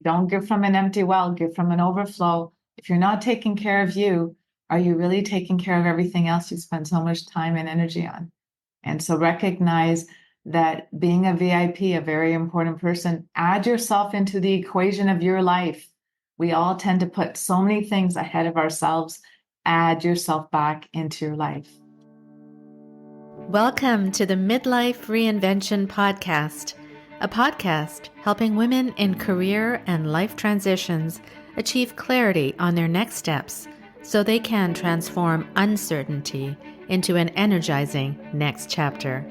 Don't give from an empty well, give from an overflow. If you're not taking care of you, are you really taking care of everything else you spend so much time and energy on? And so recognize that being a VIP, a very important person, add yourself into the equation of your life. We all tend to put so many things ahead of ourselves. Add yourself back into your life. Welcome to the Midlife Reinvention Podcast, a podcast helping women in career and life transitions achieve clarity on their next steps so they can transform uncertainty into an energizing next chapter.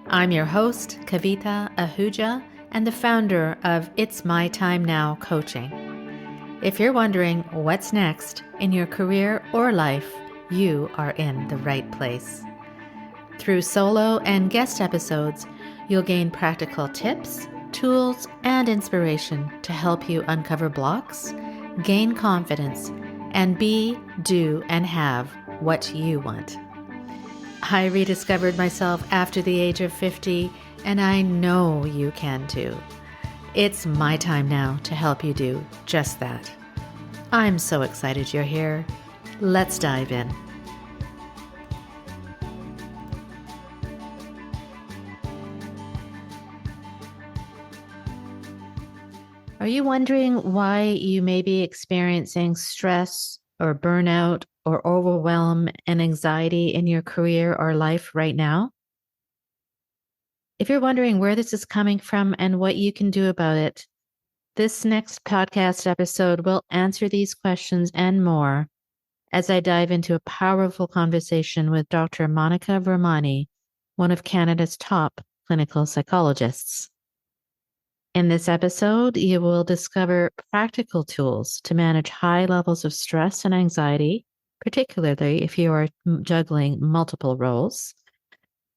I'm your host, Kavita Ahuja, and the founder of It's My Time Now Coaching. If you're wondering what's next in your career or life, you are in the right place. Through solo and guest episodes, you'll gain practical tips, tools, and inspiration to help you uncover blocks, gain confidence, and be, do, and have what you want. I rediscovered myself after the age of 50, and I know you can too. It's my time now to help you do just that. I'm so excited you're here. Let's dive in. Are you wondering why you may be experiencing stress or burnout or overwhelm and anxiety in your career or life right now? If you're wondering where this is coming from and what you can do about it, this next podcast episode will answer these questions and more as I dive into a powerful conversation with Dr. Monica Vermani, one of Canada's top clinical psychologists. In this episode, you will discover practical tools to manage high levels of stress and anxiety, particularly if you are juggling multiple roles.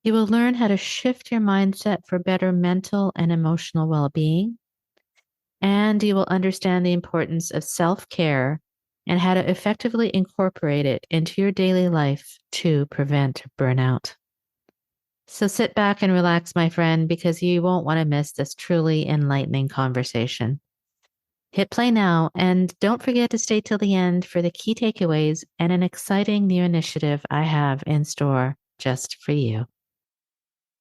You will learn how to shift your mindset for better mental and emotional well-being, and you will understand the importance of self-care and how to effectively incorporate it into your daily life to prevent burnout. So sit back and relax, my friend, because you won't want to miss this truly enlightening conversation. Hit play now, and don't forget to stay till the end for the key takeaways and an exciting new initiative I have in store just for you.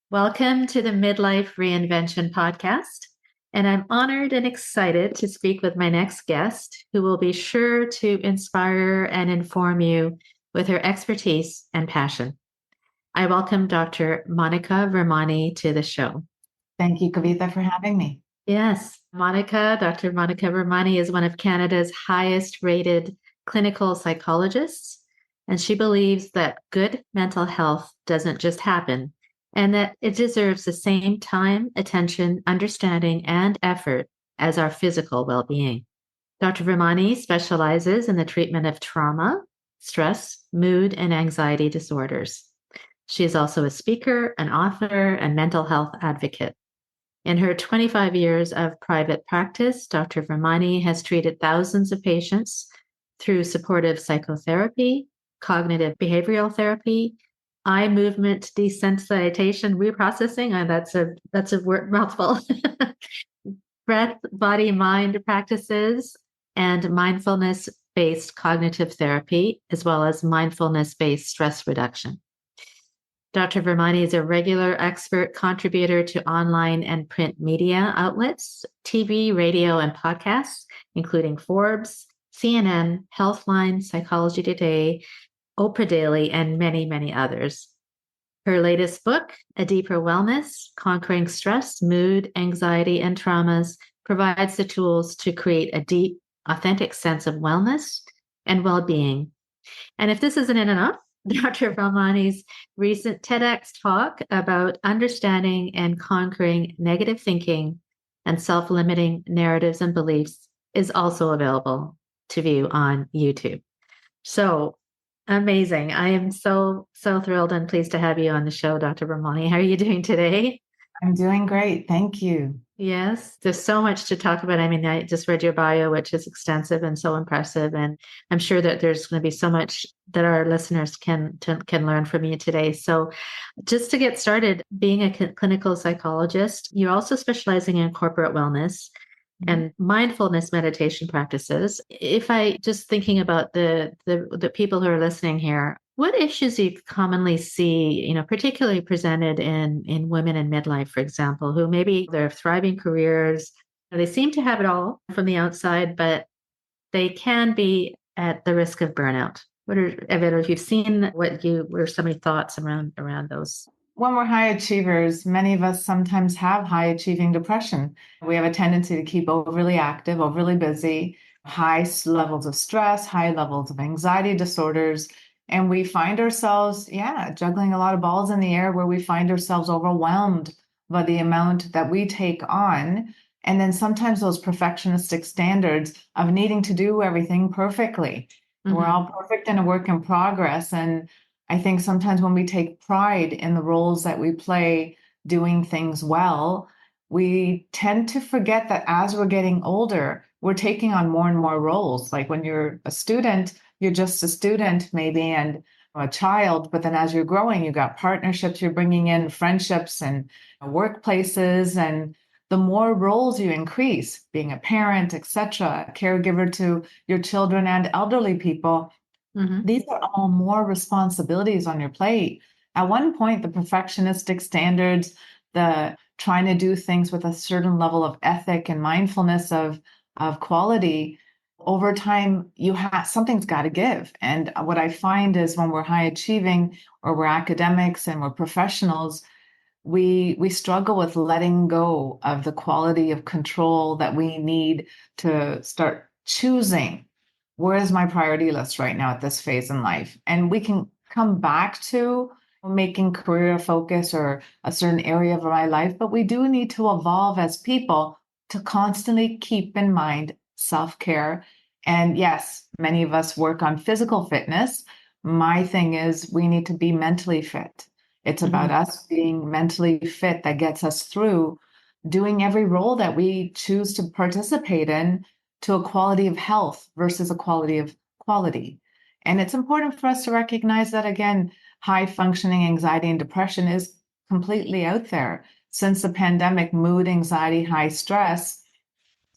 Welcome to the Midlife Reinvention Podcast, and I'm honored and excited to speak with my next guest, who will be sure to inspire and inform you with her expertise and passion. I welcome Dr. Monica Vermani to the show. Thank you, Kavita, for having me. Yes, Dr. Monica Vermani is one of Canada's highest rated clinical psychologists, and she believes that good mental health doesn't just happen and that it deserves the same time, attention, understanding, and effort as our physical well-being. Dr. Vermani specializes in the treatment of trauma, stress, mood, and anxiety disorders. She is also a speaker, an author, and mental health advocate. In her 25 years of private practice, Dr. Vermani has treated thousands of patients through supportive psychotherapy, cognitive behavioral therapy, eye movement desensitization reprocessing, that's a word mouthful, breath, body, mind practices, and mindfulness-based cognitive therapy, as well as mindfulness-based stress reduction. Dr. Vermani is a regular expert contributor to online and print media outlets, TV, radio, and podcasts, including Forbes, CNN, Healthline, Psychology Today, Oprah Daily, and many, many others. Her latest book, A Deeper Wellness, Conquering Stress, Mood, Anxiety, and Traumas, provides the tools to create a deep, authentic sense of wellness and well-being. And if this isn't enough, Dr. Vermani's recent TEDx talk about understanding and conquering negative thinking and self-limiting narratives and beliefs is also available to view on YouTube. So amazing. I am so thrilled and pleased to have you on the show, Dr. Vermani. How are you doing today? I'm doing great. Thank you. Yes, there's so much to talk about. I mean, I just read your bio, which is extensive and so impressive. And I'm sure that there's going to be so much that our listeners can learn from you today. So just to get started, being a clinical psychologist, you're also specializing in corporate wellness. and mindfulness meditation practices. If I just thinking about the people who are listening here, what issues do you commonly see, particularly presented in women in midlife, for example, who maybe they're thriving careers, they seem to have it all from the outside, but they can be at the risk of burnout. If you've seen what are some of your thoughts around those? When we're high achievers, many of us sometimes have high achieving depression. We have a tendency to keep overly active, overly busy, levels of stress, high levels of anxiety disorders. And we find ourselves, juggling a lot of balls in the air where we find ourselves overwhelmed by the amount that we take on. And then sometimes those perfectionistic standards of needing to do everything perfectly. We're Mm-hmm. all perfect and a work in progress. And I think sometimes when we take pride in the roles that we play doing things well, we tend to forget that as we're getting older, we're taking on more and more roles. Like when you're a student, you're just a student maybe and a child, but then as you're growing, you got partnerships, you're bringing in friendships and workplaces, and the more roles you increase, being a parent, etc., a caregiver to your children and elderly people, Mm-hmm. these are all more responsibilities on your plate. At one point, the perfectionistic standards, the trying to do things with a certain level of ethic and mindfulness of quality, over time, something's got to give. And what I find is when we're high achieving or we're academics and we're professionals, we struggle with letting go of the quality of control that we need to start choosing where is my priority list right now at this phase in life. And we can come back to making career focus or a certain area of my life, but we do need to evolve as people to constantly keep in mind self-care. And yes, many of us work on physical fitness. My thing is we need to be mentally fit. It's about Mm-hmm. us being mentally fit that gets us through doing every role that we choose to participate in to a quality of health versus a quality of quality. And it's important for us to recognize that, again, high functioning anxiety and depression is completely out there. Since the pandemic, mood, anxiety, high stress,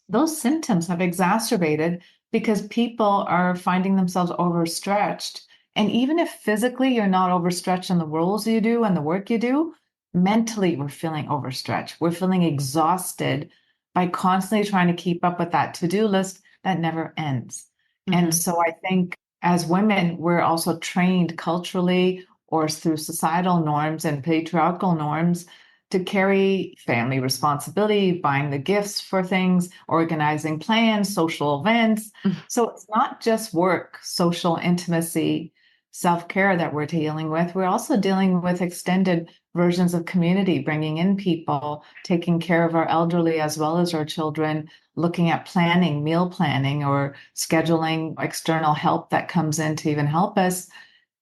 those symptoms have exacerbated because people are finding themselves overstretched. And even if physically you're not overstretched in the roles you do and the work you do, mentally we're feeling overstretched. We're feeling exhausted by constantly trying to keep up with that to-do list that never ends. And Mm-hmm. so I think as women, we're also trained culturally or through societal norms and patriarchal norms to carry family responsibility, buying the gifts for things, organizing plans, social events. So it's not just work, social intimacy, self-care that we're dealing with. We're also dealing with extended versions of community, bringing in people, taking care of our elderly as well as our children, looking at planning, meal planning, or scheduling external help that comes in to even help us.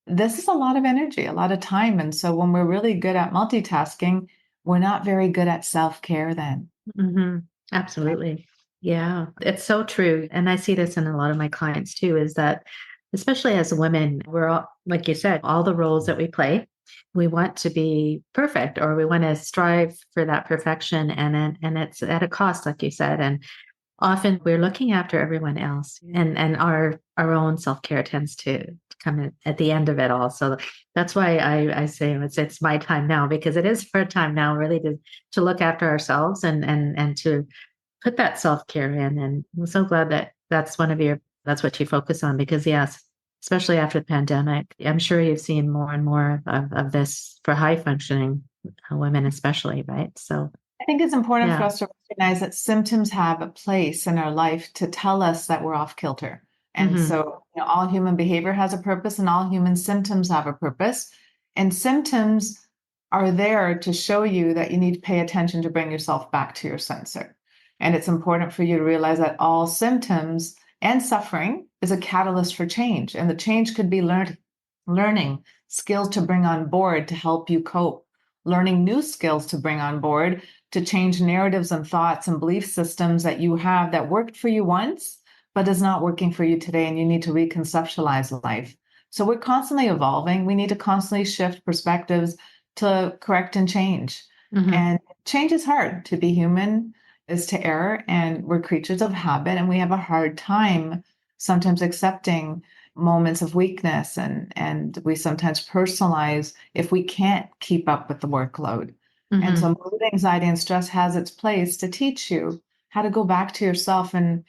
This is a lot of energy, a lot of time. And so when we're really good at multitasking, we're not very good at self-care then. Mm-hmm. Absolutely. Yeah, it's so true. And I see this in a lot of my clients too, is that especially as women, we're all, like you said, all the roles that we play, we want to be perfect or we want to strive for that perfection. And it's at a cost, like you said. And often we're looking after everyone else and our own self-care tends to come in at the end of it all. So that's why I say it's my time now, because it is our time now really to look after ourselves and to put that self-care in. And I'm so glad that that's what you focus on, because yes, especially after the pandemic, I'm sure you've seen more and more of this for high functioning women, especially, right? So I think it's important for yeah. us to recognize that symptoms have a place in our life to tell us that we're off kilter. And Hmm. so, all human behavior has a purpose and all human symptoms have a purpose. And symptoms are there to show you that you need to pay attention to bring yourself back to your sensor. And it's important for you to realize that all symptoms and suffering is a catalyst for change. And the change could be learning skills to bring on board to help you cope, learning new skills to bring on board to change narratives and thoughts and belief systems that you have that worked for you once, but is not working for you today. And you need to reconceptualize life. So we're constantly evolving. We need to constantly shift perspectives to correct and change. Hmm. And change is hard. To be human is to err, and we're creatures of habit, and we have a hard time sometimes accepting moments of weakness, and we sometimes personalize if we can't keep up with the workload. And Mm-hmm. so mood, anxiety, and stress has its place to teach you how to go back to yourself. And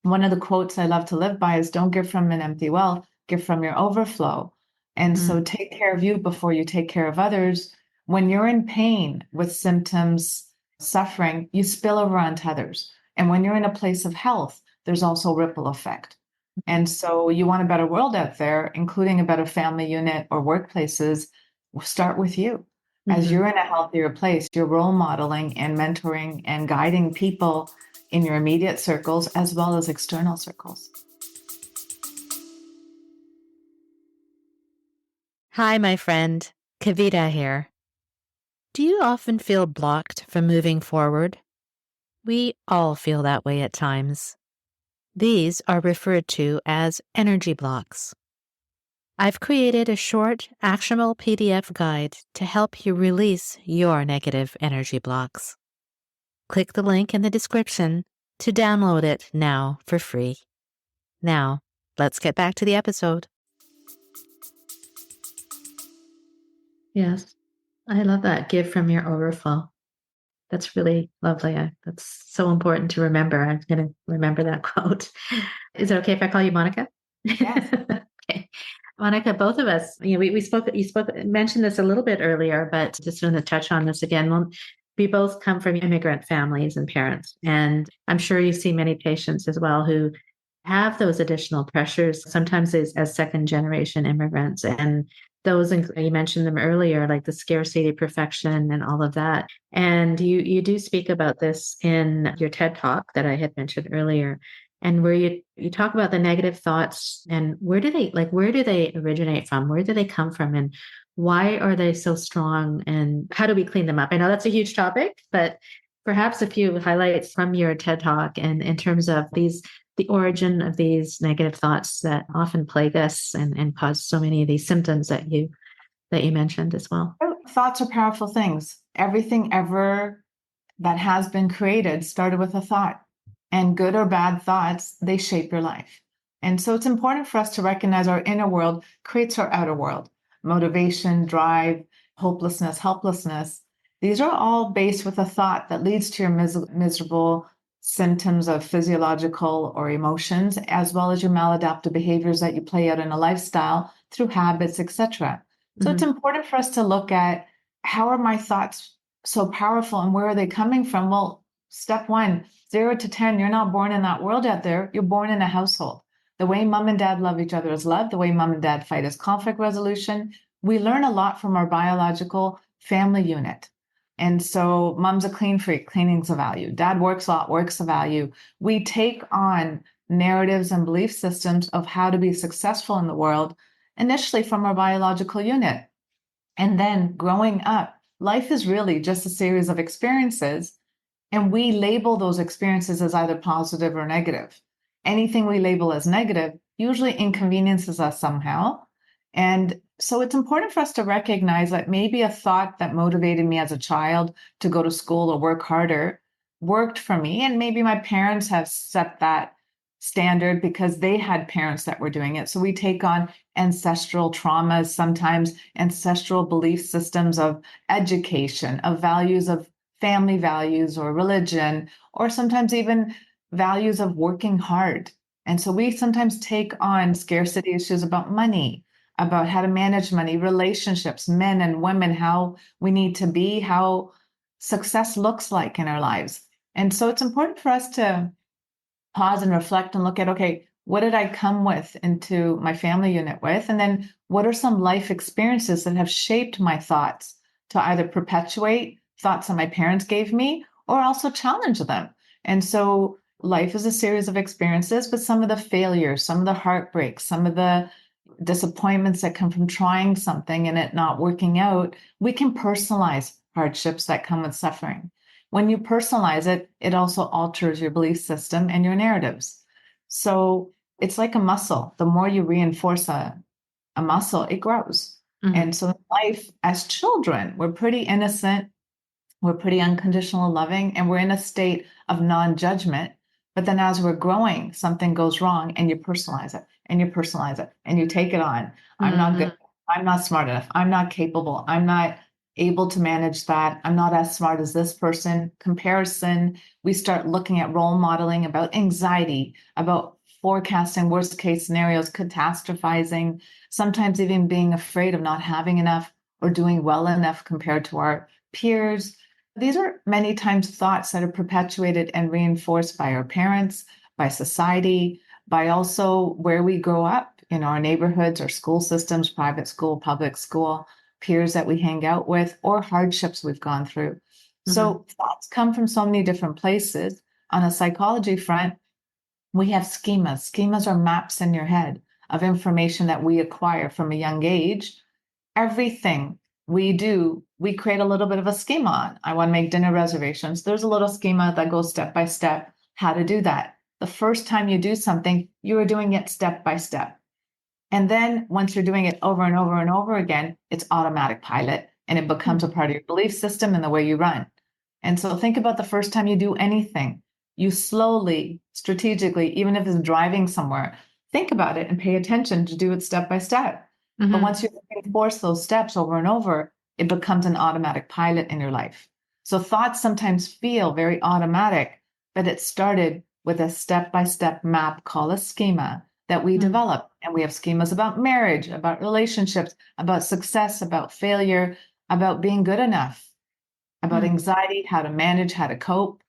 one of the quotes I love to live by is, don't give from an empty well, give from your overflow. And so take care of you before you take care of others. When you're in pain with symptoms, suffering, you spill over onto others. And when you're in a place of health, there's also ripple effect. And so you want a better world out there, including a better family unit or workplaces. Start with you. As Mm-hmm. you're in a healthier place, you're role modeling and mentoring and guiding people in your immediate circles as well as external circles. Hi, my friend. Kavita here. Do you often feel blocked from moving forward? We all feel that way at times. These are referred to as energy blocks. I've created a short, actionable PDF guide to help you release your negative energy blocks. Click the link in the description to download it now for free. Now, let's get back to the episode. Yes, I love that. Give from your overflow. That's really lovely. That's so important to remember. I'm going to remember that quote. Is it okay if I call you Monica? Yes. Okay. Monica, both of us, you mentioned this a little bit earlier, but just want to touch on this again. Well, we both come from immigrant families and parents, and I'm sure you see many patients as well who have those additional pressures, sometimes as second generation immigrants. And those, you mentioned them earlier, like the scarcity, perfection, and all of that. And you do speak about this in your TED Talk that I had mentioned earlier, and where you talk about the negative thoughts and where do they originate from? Where do they come from? And why are they so strong? And how do we clean them up? I know that's a huge topic, but perhaps a few highlights from your TED Talk and in terms of the origin of these negative thoughts that often plague us and cause so many of these symptoms that you mentioned as well. Thoughts are powerful things. Everything ever that has been created started with a thought. And good or bad thoughts, they shape your life. And so it's important for us to recognize our inner world creates our outer world. Motivation, drive, hopelessness, helplessness. These are all based with a thought that leads to your miserable symptoms of physiological or emotions, as well as your maladaptive behaviors that you play out in a lifestyle through habits, etc. So it's important for us to look at, how are my thoughts so powerful and where are they coming from? Well, step one, 0 to 10, you're not born in that world out there. You're born in a household. The way mom and dad love each other is love. The way mom and dad fight is conflict resolution. We learn a lot from our biological family unit. And so mom's a clean freak, cleaning's a value. Dad works a lot, work's a value. We take on narratives and belief systems of how to be successful in the world, initially from our biological unit. And then growing up, life is really just a series of experiences, and we label those experiences as either positive or negative. Anything we label as negative usually inconveniences us somehow. And so it's important for us to recognize that maybe a thought that motivated me as a child to go to school or work harder worked for me. And maybe my parents have set that standard because they had parents that were doing it. So we take on ancestral traumas, sometimes ancestral belief systems of education, of values of family values or religion, or sometimes even values of working hard. And so we sometimes take on scarcity issues about money, about how to manage money, relationships, men and women, how we need to be, how success looks like in our lives. And so it's important for us to pause and reflect and look at, okay, what did I come with into my family unit with? And then what are some life experiences that have shaped my thoughts to either perpetuate thoughts that my parents gave me or also challenge them? And so life is a series of experiences, but some of the failures, some of the heartbreaks, some of the disappointments that come from trying something and it not working out, we can personalize hardships that come with suffering. When you personalize it, it also alters your belief system and your narratives. So it's like a muscle. The more you reinforce a muscle, it grows. Mm-hmm. And so in life, as children, we're pretty innocent. We're pretty unconditional loving, and we're in a state of non-judgment. But then as we're growing, something goes wrong and you personalize it and you personalize it and you take it on. I'm not good. Mhm. I'm not smart enough. I'm not capable. I'm not able to manage that. I'm not as smart as this person. Comparison. We start looking at role modeling about anxiety, about forecasting worst case scenarios, catastrophizing, sometimes even being afraid of not having enough or doing well enough compared to our peers. These are many times thoughts that are perpetuated and reinforced by our parents, by society, by also where we grow up in our neighborhoods, our school systems, private school, public school, peers that we hang out with, or hardships we've gone through. Mhm. So thoughts come from so many different places. On a psychology front, we have schemas. Schemas are maps in your head of information that we acquire from a young age. Everything we do, we create a little bit of a schema on. I want to make dinner reservations. There's a little schema that goes step by step how to do that. The first time you do something, you are doing it step by step. And then once you're doing it over and over and over again, it's automatic pilot and it becomes a part of your belief system and the way you run. And so think about the first time you do anything. You slowly, strategically, even if it's driving somewhere, think about it and pay attention to do it step by step. But Mhm. once you enforce those steps over and over, it becomes an automatic pilot in your life. So thoughts sometimes feel very automatic, but it started with a step by step map called a schema that we Mhm. develop. And we have schemas about marriage, about relationships, about success, about failure, about being good enough, about Mhm. anxiety, how to manage, how to cope.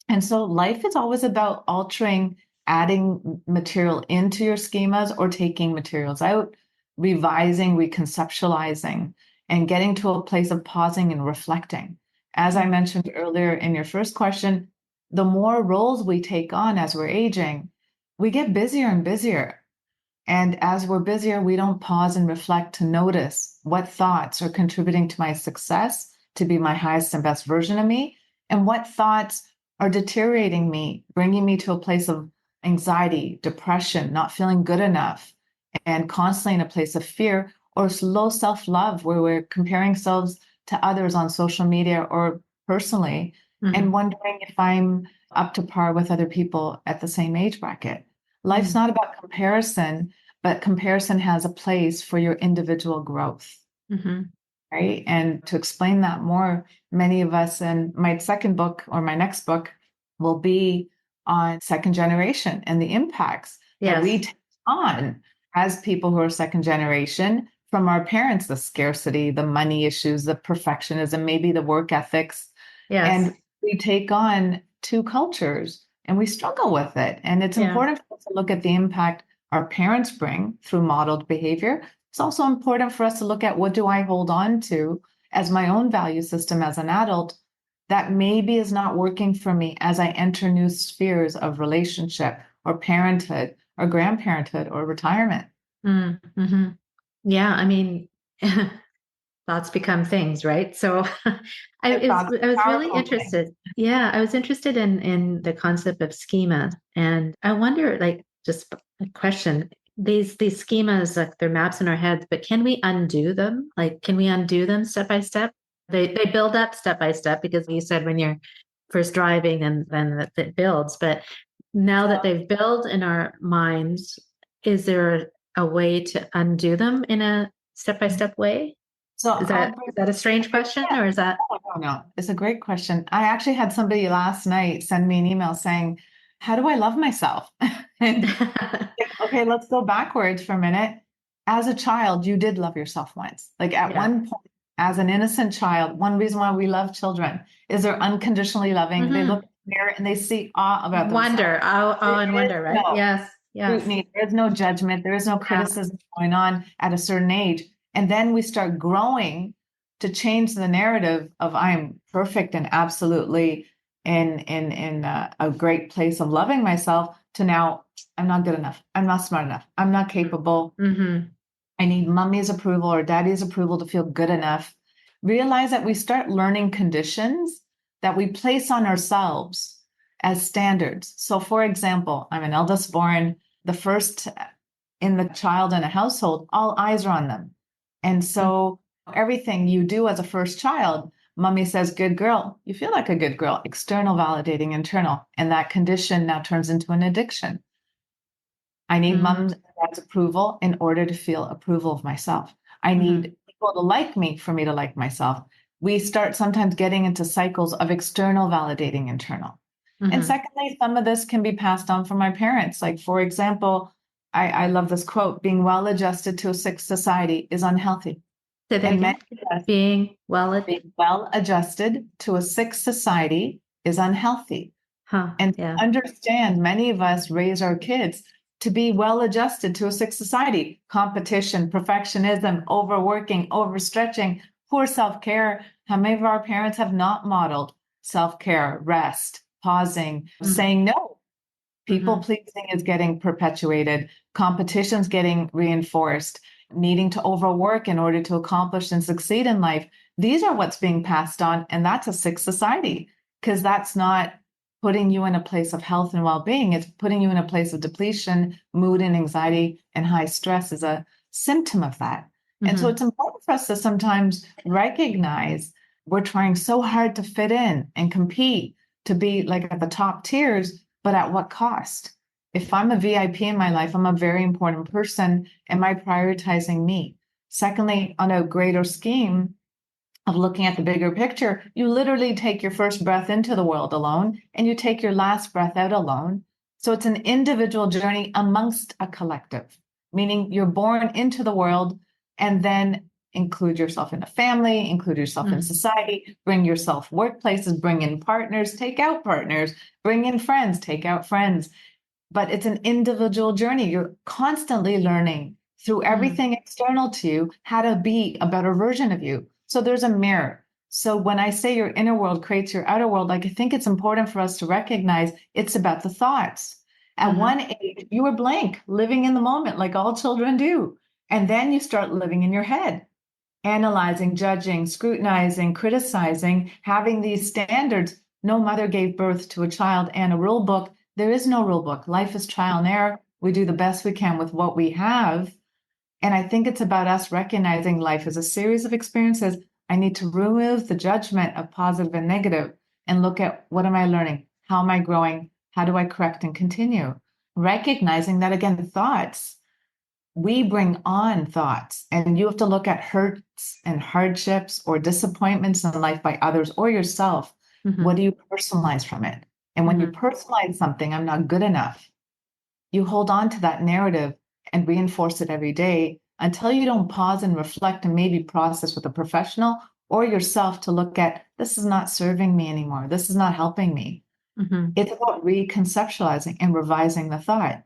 And so life is always about altering, adding material into your schemas or taking materials out, revising, reconceptualizing, and getting to a place of pausing and reflecting. As I mentioned earlier in your first question, the more roles we take on as we're aging, we get busier and busier. And as we're busier, we don't pause and reflect to notice what thoughts are contributing to my success, to be my highest and best version of me, and what thoughts are deteriorating me, bringing me to a place of anxiety, depression, not feeling good enough, and constantly in a place of fear or low self love, where we're comparing ourselves to others on social media or personally, and Mhm. wondering if I'm up to par with other people at the same age bracket. Life's Mhm. not about comparison, but comparison has a place for your individual growth, Mhm. right? And to explain that more, many of us, and my second book or my next book will be on second generation and the impacts that we Yes. take on as people who are second generation from our parents, the scarcity, the money issues, the perfectionism, maybe the work ethics. Yes. And we take on two cultures and we struggle with it. And it's Yeah. important for us to look at the impact our parents bring through modeled behavior. It's also important for us to look at what do I hold on to as my own value system as an adult that maybe is not working for me as I enter new spheres of relationship or parenthood or grandparenthood or retirement. Mm-hmm. Yeah. I mean, thoughts become things, right? So I thought it's I was a really powerful thing. interested. Yeah, I was interested in the concept of schema, and I wonder, like, just a question. These schemas, like they're maps in our heads, but can we undo them? Like, can we undo them step by step? They build up step by step because you said when you're first driving and then it builds. But now that So, they've built in our minds, is there a way to undo them in a step by step way? so I'll Is bring that a strange question yeah. or is that Oh, no. It's a great question. I actually had somebody last night send me an email saying, how do I love myself? And okay, let's go backwards for a minute. As a child, you did love yourself once. Like at yeah. one point, as an innocent child, one reason why we love children is they're unconditionally loving. They look Hmm. in the mirror and they see awe about themselves. Wonder. Oh, There and is wonder, right? no Yes. Yes. scrutiny, there is no judgment, there is no Yeah. criticism going on at a certain age. And then we start growing to change the narrative of I'm perfect and absolutely in a great place of loving myself to now I'm not good enough. I'm not smart enough. I'm not capable. Hmm. I need mommy's approval or daddy's approval to feel good enough. Realize that we start learning conditions that we place on ourselves as standards. So, for example, I'm an eldest born, the first in the child in a household, all eyes are on them. And so, everything you do as a first child Mommy says, good girl. You feel like a good girl. External validating, internal. And that condition now turns into an addiction. I need mom's and dad's approval in order to feel approval of myself. I need people to like me for me to like myself. We start sometimes getting into cycles of external validating, internal. And secondly, some of this can be passed on from my parents. Like, for example, I love this quote, being well adjusted to a sick society is unhealthy. Say that And again. Being well adjusted to a sick society is unhealthy. And yeah. understand, many of us raise our kids to be well adjusted to a sick society. Competition, perfectionism, overworking, overstretching, poor self-care. How many of our parents have not modeled self-care, rest, pausing, saying no? People pleasing is getting perpetuated. Competition's getting reinforced. Needing to overwork in order to accomplish and succeed in life. These are what's being passed on. And that's a sick society, because that's not putting you in a place of health and well-being. It's putting you in a place of depletion, mood and anxiety, and high stress is a symptom of that. And so it's important for us to sometimes recognize we're trying so hard to fit in and compete to be like at the top tiers, but at what cost? If I'm a VIP in my life, I'm a very important person. Am I prioritizing me? Secondly, on a greater scheme of looking at the bigger picture, you literally take your first breath into the world alone and you take your last breath out alone. So it's an individual journey amongst a collective, meaning you're born into the world and then include yourself in a family, include yourself in society, bring yourself workplaces, bring in partners, take out partners, bring in friends, take out friends. But it's an individual journey. You're constantly learning through everything external to you how to be a better version of you. So there's a mirror. So when I say your inner world creates your outer world, like I think it's important for us to recognize it's about the thoughts. At one age, you were blank, living in the moment like all children do. And then you start living in your head, analyzing, judging, scrutinizing, criticizing, having these standards. No mother gave birth to a child and a rule book. There is no rule book. Life is trial and error. We do the best we can with what we have. And I think it's about us recognizing life as a series of experiences. I need to remove the judgment of positive and negative and look at what am I learning? How am I growing? How do I correct and continue? Recognizing that, again, thoughts, we bring on thoughts, and you have to look at hurts and hardships or disappointments in life by others or yourself. What do you personalize from it? And when you personalize something, I'm not good enough, you hold on to that narrative and reinforce it every day until you don't pause and reflect and maybe process with a professional or yourself to look at, this is not serving me anymore. This is not helping me. It's about reconceptualizing and revising the thought.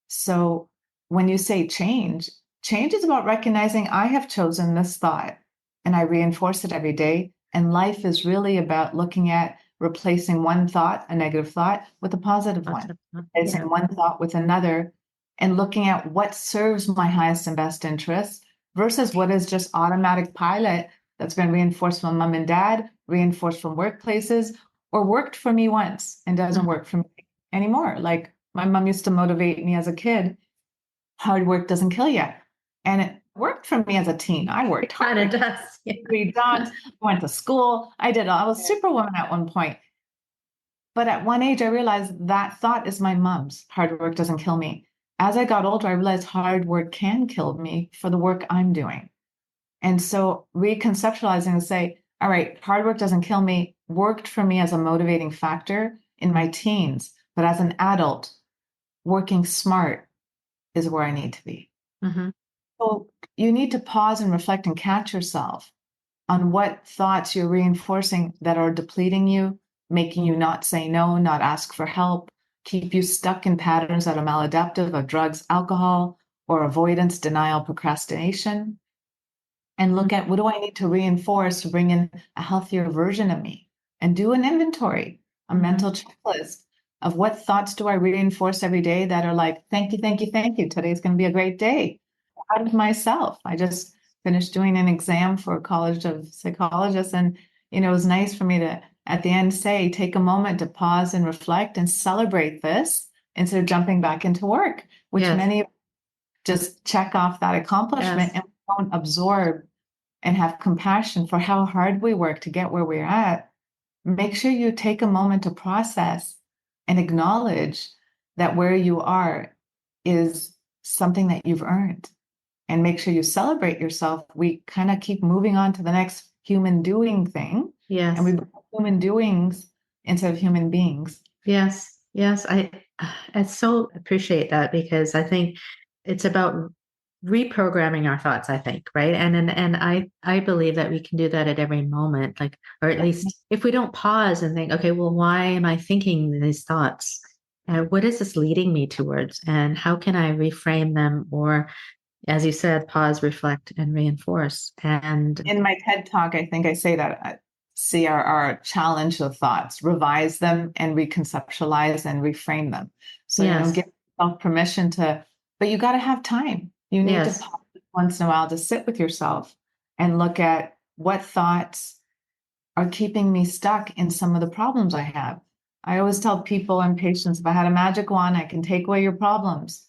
So when you say change, change is about recognizing I have chosen this thought and I reinforce it every day. And life is really about looking at replacing one thought, a negative thought, with a positive one, replacing one thought with another, and looking at what serves my highest and best interests versus what is just automatic pilot that's been reinforced from mom and dad, reinforced from workplaces, or worked for me once and doesn't work for me anymore. Like my mom used to motivate me as a kid, hard work doesn't kill you. And it worked for me as a teen. I worked hard. It does. Read dogs, went to school. I was superwoman at one point. But at one age, I realized that thought is my mom's. Hard work doesn't kill me. As I got older, I realized hard work can kill me for the work I'm doing. And so reconceptualizing and say, all right, hard work doesn't kill me, worked for me as a motivating factor in my teens. But as an adult, working smart is where I need to be. So you need to pause and reflect and catch yourself on what thoughts you're reinforcing that are depleting you, making you not say no, not ask for help, keep you stuck in patterns that are maladaptive of drugs, alcohol, or avoidance, denial, procrastination. And look at what do I need to reinforce to bring in a healthier version of me, and do an inventory, a mental checklist of what thoughts do I reinforce every day that are like, thank you, thank you, thank you. Today's going to be a great day. Out of myself. I just finished doing an exam for a college of psychologists. And, it was nice for me to, at the end, say, take a moment to pause and reflect and celebrate this instead of jumping back into work, which many just check off that accomplishment and don't absorb and have compassion for how hard we work to get where we're at, make sure you take a moment to process and acknowledge that where you are is something that you've earned, and make sure you celebrate yourself. We kind of keep moving on to the next human doing thing, and we Yes. become human doings instead of human beings. Yes. Yes. I so appreciate that, because I think it's about reprogramming our thoughts, I think, right? And I believe that we can do that at every moment, like, or at least if we don't pause and think, okay, well, why am I thinking these thoughts? And what is this leading me towards? And how can I reframe them? Or, as you said, pause, reflect, and reinforce. And In my TED talk, I think I say that CRR, challenge the thoughts, revise them and reconceptualize and reframe them. So, yes, give yourself permission to, but you got to have time. You need to yes, pause once in a while to sit with yourself and look at what thoughts are keeping me stuck in some of the problems I have. I always tell people and patients, if I had a magic wand, I can take away your problems.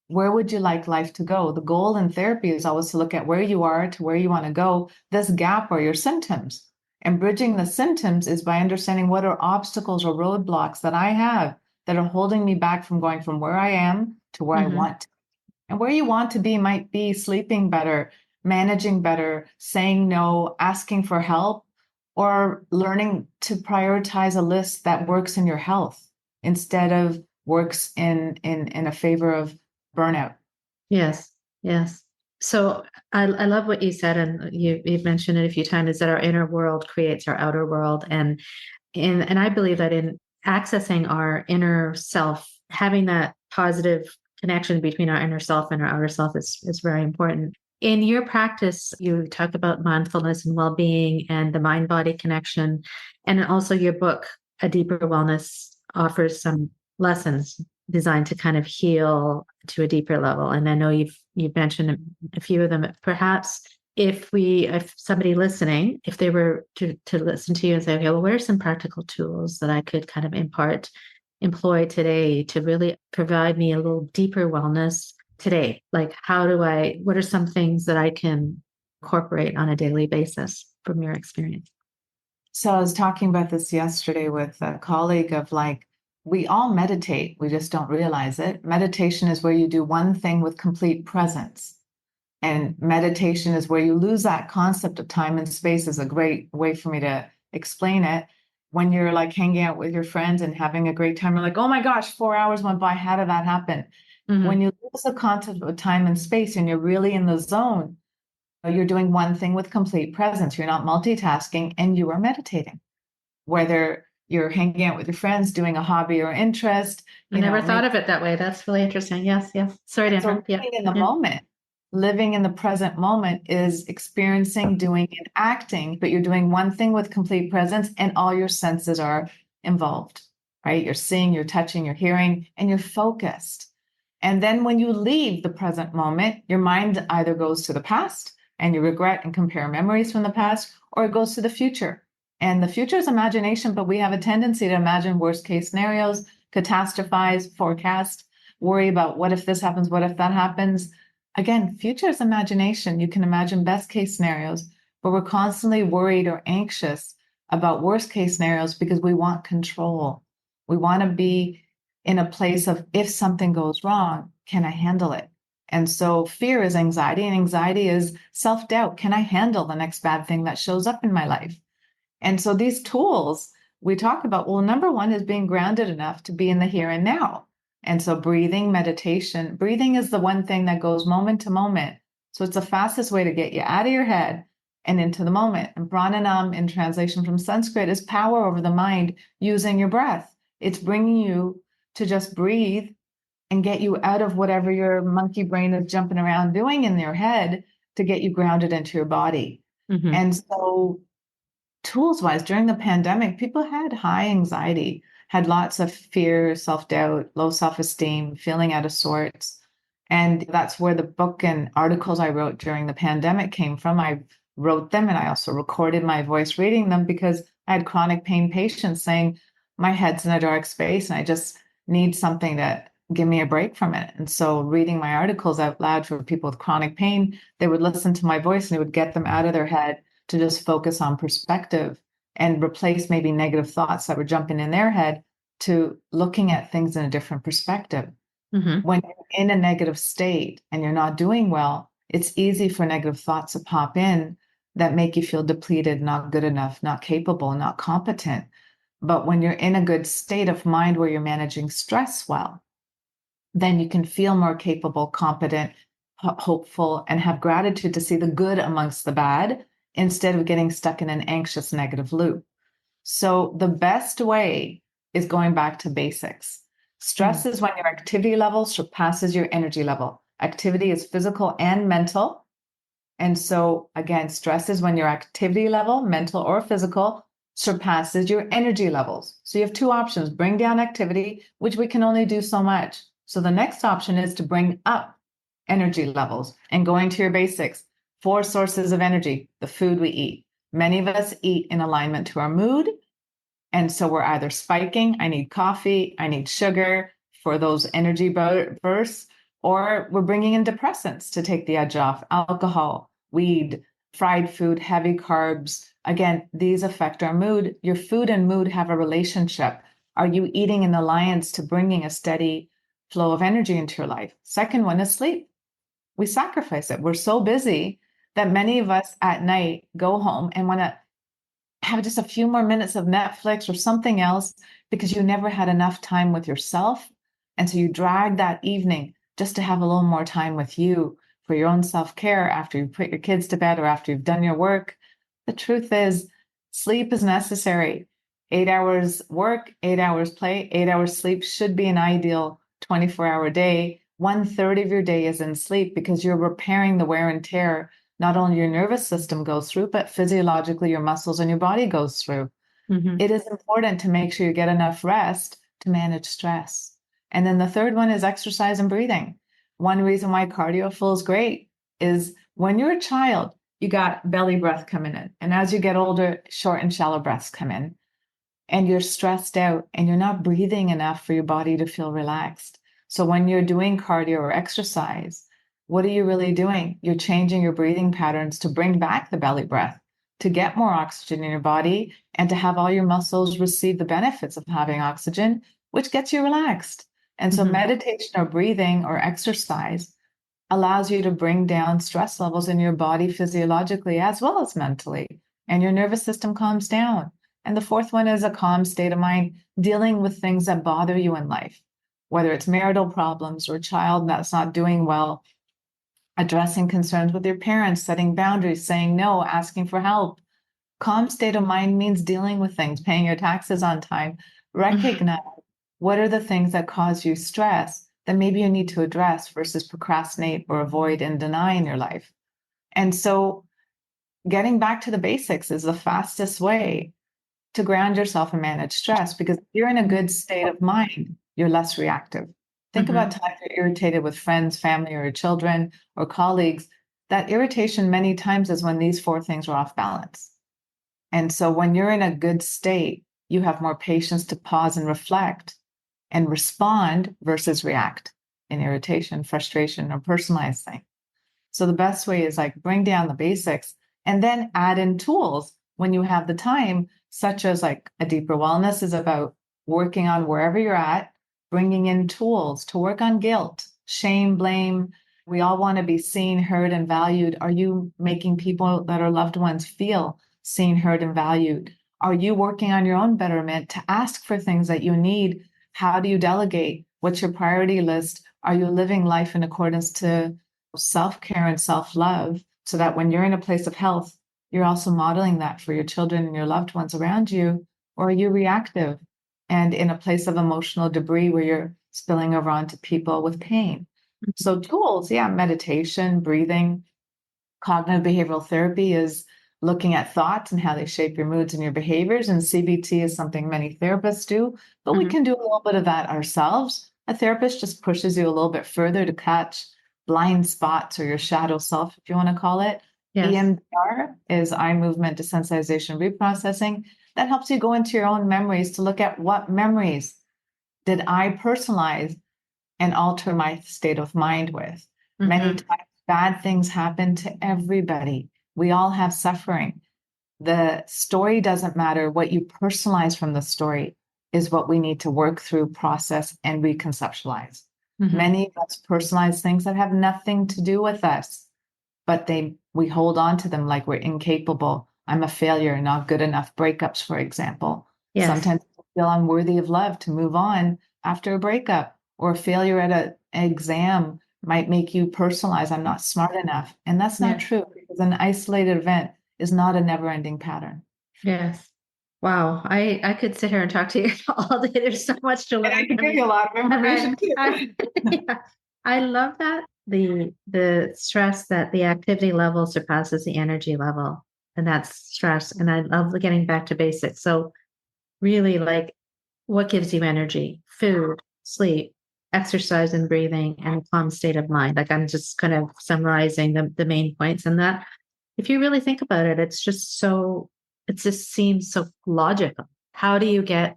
Where would you like life to go? The goal in therapy is always to look at where you are to where you want to go. This gap are your symptoms. And bridging the symptoms is by understanding what are obstacles or roadblocks that I have that are holding me back from going from where I am to where I hmm, want to. And where you want to be might be sleeping better, managing better, saying no, asking for help, or learning to prioritize a list that works in your health instead of works in a favor of burnout. yes, yes. So I love what you said, and you've mentioned it a few times, is that our inner world creates our outer world. And I believe that in accessing our inner self, having that positive connection between our inner self and our outer self is very important. In your practice, you talk about mindfulness and well-being and the mind-body connection. And also your book, A Deeper Wellness, offers some lessons designed to kind of heal to a deeper level. And I know you've mentioned a few of them. Perhaps if somebody listening, if they were to listen to you and say, okay, well, what are some practical tools that I could kind of employ today to really provide me a little deeper wellness today? Like, what are some things that I can incorporate on a daily basis from your experience? So I was talking about this yesterday with a colleague of like, we all meditate, we just don't realize it. Meditation is where you do one thing with complete presence. And meditation is where you lose that concept of time and space, is a great way for me to explain it. When you're like hanging out with your friends and having a great time, you're like, oh my gosh, 4 hours went by. How did that happen? When Hmm. you lose the concept of time and space and you're really in the zone, you're doing one thing with complete presence. You're not multitasking and you are meditating. Whether you're hanging out with your friends, doing a hobby or interest, I never thought maybe. of it that way. That's really interesting. Yes, yes. Sorry to So interrupt. Yeah. living in the Yeah. moment, living in the present moment is experiencing, doing, and acting, but you're doing one thing with complete presence and all your senses are involved, right? You're seeing, you're touching, you're hearing, and you're focused. And then when you leave the present moment, your mind either goes to the past and you regret and compare memories from the past, or it goes to the future. And the future is imagination, but we have a tendency to imagine worst case scenarios, catastrophize, forecast, worry about what if this happens, what if that happens. Again, future is imagination. You can imagine best case scenarios, but we're constantly worried or anxious about worst case scenarios because we want control. We want to be in a place of, if something goes wrong, can I handle it? And so fear is anxiety, and anxiety is self doubt. Can I handle the next bad thing that shows up in my life? And so these tools we talk about, well, number one is being grounded enough to be in the here and now. And so breathing, meditation, breathing is the one thing that goes moment to moment. So it's the fastest way to get you out of your head and into the moment. And pranayama, in translation from Sanskrit, is power over the mind using your breath. It's bringing you to just breathe and get you out of whatever your monkey brain is jumping around doing in your head to get you grounded into your body. Hmm. And so tools wise, during the pandemic, people had high anxiety, had lots of fear, self doubt, low self esteem, feeling out of sorts. And that's where the book and articles I wrote during the pandemic came from. I wrote them and I also recorded my voice reading them because I had chronic pain patients saying, my head's in a dark space and I just need something to give me a break from it. And so reading my articles out loud for people with chronic pain, they would listen to my voice and it would get them out of their head to just focus on perspective and replace maybe negative thoughts that were jumping in their head to looking at things in a different perspective. Mm-hmm. When you're in a negative state and you're not doing well, it's easy for negative thoughts to pop in that make you feel depleted, not good enough, not capable, not competent. But when you're in a good state of mind where you're managing stress well, then you can feel more capable, competent, hopeful, and have gratitude to see the good amongst the bad instead of getting stuck in an anxious negative loop. So the best way is going back to basics. Stress is when your activity level surpasses your energy level. Activity is physical and mental. And so, again, stress is when your activity level, mental or physical, surpasses your energy levels. So you have two options: bring down activity, which we can only do so much. So the next option is to bring up energy levels and going to your basics. 4 sources of energy, the food we eat. Many of us eat in alignment to our mood. And so we're either spiking, I need coffee, I need sugar for those energy bursts, or we're bringing in depressants to take the edge off, alcohol, weed, fried food, heavy carbs. Again, these affect our mood. Your food and mood have a relationship. Are you eating in alliance to bringing a steady flow of energy into your life? Second one is sleep. We sacrifice it. We're so busy that many of us at night go home and want to have just a few more minutes of Netflix or something else because you never had enough time with yourself. And so you drag that evening just to have a little more time with you for your own self-care after you put your kids to bed or after you've done your work. The truth is, sleep is necessary. 8 hours work, 8 hours play, 8 hours sleep should be an ideal 24-hour day. 1/3 of your day is in sleep because you're repairing the wear and tear not only your nervous system goes through, but physiologically your muscles and your body goes through. Mm-hmm. It is important to make sure you get enough rest to manage stress. And then the third one is exercise and breathing. One reason why cardio feels great is when you're a child, you got belly breath coming in. And as you get older, short and shallow breaths come in. And you're stressed out and you're not breathing enough for your body to feel relaxed. So when you're doing cardio or exercise, what are you really doing? You're changing your breathing patterns to bring back the belly breath, to get more oxygen in your body, and to have all your muscles receive the benefits of having oxygen, which gets you relaxed. And so meditation or breathing or exercise allows you to bring down stress levels in your body physiologically as well as mentally, and your nervous system calms down. And the fourth one is a calm state of mind, dealing with things that bother you in life, whether it's marital problems or a child that's not doing well, addressing concerns with your parents, setting boundaries, saying no, asking for help. Calm state of mind means dealing with things, paying your taxes on time. Recognize what are the things that cause you stress that maybe you need to address versus procrastinate or avoid and deny in your life. And so getting back to the basics is the fastest way to ground yourself and manage stress, because if you're in a good state of mind, you're less reactive. Think about times you're irritated with friends, family, or children or colleagues. That irritation many times is when these 4 things are off balance. And so when you're in a good state, you have more patience to pause and reflect and respond versus react in irritation, frustration, or personalized thing. So the best way is like bring down the basics and then add in tools when you have the time, such as like a deeper wellness is about working on wherever you're at, bringing in tools to work on guilt, shame, blame. We all want to be seen, heard, and valued. Are you making people that are loved ones feel seen, heard, and valued? Are you working on your own betterment to ask for things that you need? How do you delegate? What's your priority list? Are you living life in accordance to self-care and self-love so that when you're in a place of health, you're also modeling that for your children and your loved ones around you? Or are you reactive and in a place of emotional debris where you're spilling over onto people with pain? So tools, yeah, meditation, breathing, cognitive behavioral therapy is looking at thoughts and how they shape your moods and your behaviors. And CBT is something many therapists do, but we can do a little bit of that ourselves. A therapist just pushes you a little bit further to catch blind spots or your shadow self, if you want to call it. Yes. EMDR is eye movement desensitization reprocessing. That helps you go into your own memories to look at what memories did I personalize and alter my state of mind with. Many Mm-hmm. times, bad things happen to everybody. We all have suffering. The story doesn't matter. What you personalize from the story is what we need to work through, process, and reconceptualize. Mm-hmm. Many of us personalize things that have nothing to do with us, but we hold on to them like we're incapable. I'm a failure, not good enough. Breakups, for example. Yes. Sometimes we feel unworthy of love to move on after a breakup, or failure at an exam might make you personalize, I'm not smart enough. And that's not Yeah. true, because an isolated event is not a never-ending pattern. Yes. Wow. I could sit here and talk to you all day. There's so much to And I learn can from give you. you a lot of information too. Yeah, I love that the stress that the activity level surpasses the energy level, and that's stress. And I love getting back to basics. So really, like, what gives you energy? Food, sleep, exercise, and breathing, and a calm state of mind. Like, I'm just kind of summarizing the main points, and that, if you really think about it, it just seems so logical. How do you get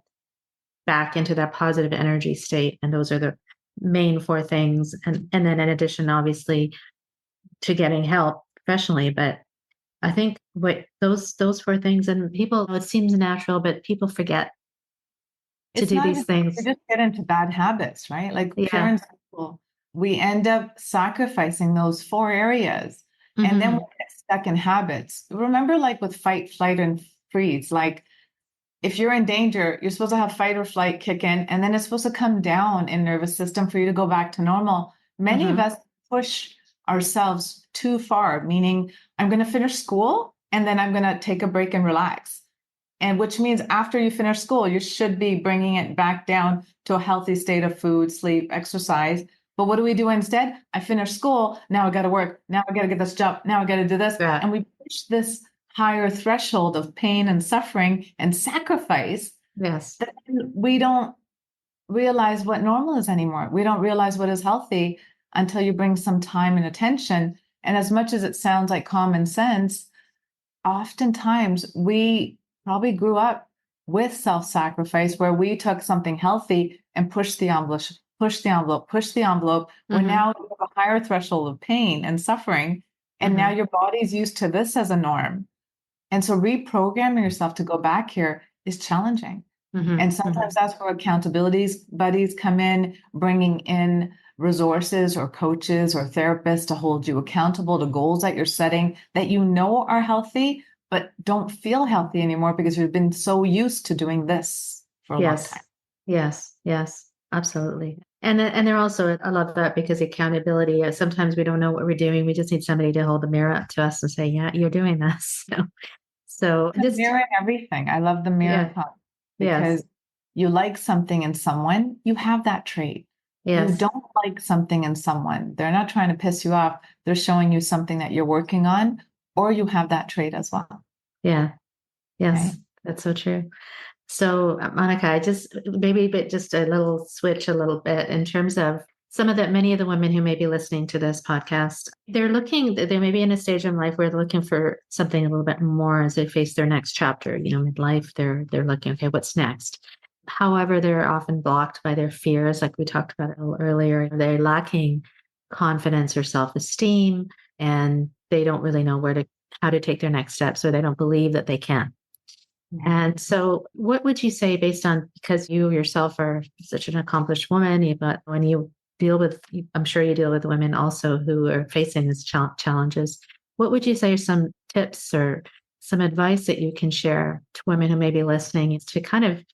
back into that positive energy state? And those are the main four things. And then in addition, obviously, to getting help professionally. But I think what those four things, and people, it seems natural, but people forget to It's do not these even, we things. just get into bad habits, right? Like pure Yeah. and simple. We end up sacrificing those four areas, and then we Hmm. get stuck in habits. Remember, like with fight, flight, and freeze, like if you're in danger, you're supposed to have fight or flight kick in, and then it's supposed to come down in nervous system for you to go back to normal. Many of Hmm. us push ourselves too far, meaning I'm going to finish school and then I'm going to take a break and relax. And which means after you finish school, you should be bringing it back down to a healthy state of food, sleep, exercise. But what do we do instead? I finish school. Now I got to work. Now I got to get this job. Now I got to do this. Yeah. And we push this higher threshold of pain and suffering and sacrifice Yes. that we don't realize what normal is anymore. We don't realize what is healthy until you bring some time and attention. And as much as it sounds like common sense, oftentimes we probably grew up with self-sacrifice where we took something healthy and pushed the envelope, pushed the envelope, pushed the envelope, where Hmm. now you have a higher threshold of pain and suffering. And now Hmm. your body's used to this as a norm. And so reprogramming yourself to go back here is challenging. Hmm. And Hmm. sometimes that's where accountabilities buddies come in, bringing in resources or coaches or therapists to hold you accountable to goals that you're setting that you know are healthy, but don't feel healthy anymore because you've been so used to doing this for a long time. Yes. Yes. Yes. Absolutely. And they're also, I love that, because accountability, sometimes we don't know what we're doing. We just need somebody to hold the mirror up to us and say, yeah, you're doing this. So The just, mirroring everything. I love the mirror yeah. pump Yes. because you like something in someone, you have that trait. You Yes. don't like something in someone, they're not trying to piss you off. They're showing you something that you're working on, or you have that trait as well. Yeah. Right. Yes. That's so true. So, Monica, I just maybe, but just a little switch a little bit in terms of many of the women who may be listening to this podcast. They may be in a stage in life where they're looking for something a little bit more as they face their next chapter. Midlife, they're looking, okay, what's next? However, they're often blocked by their fears, like we talked about a little earlier. They're lacking confidence or self-esteem, and they don't really know how to take their next steps, or they don't believe that they can. Mhm. And so, what would you say, based on, because you yourself are such an accomplished woman, but when you I'm sure you deal with women also who are facing these challenges, what would you say are some tips or some advice that you can share to women who may be listening, is to kind of,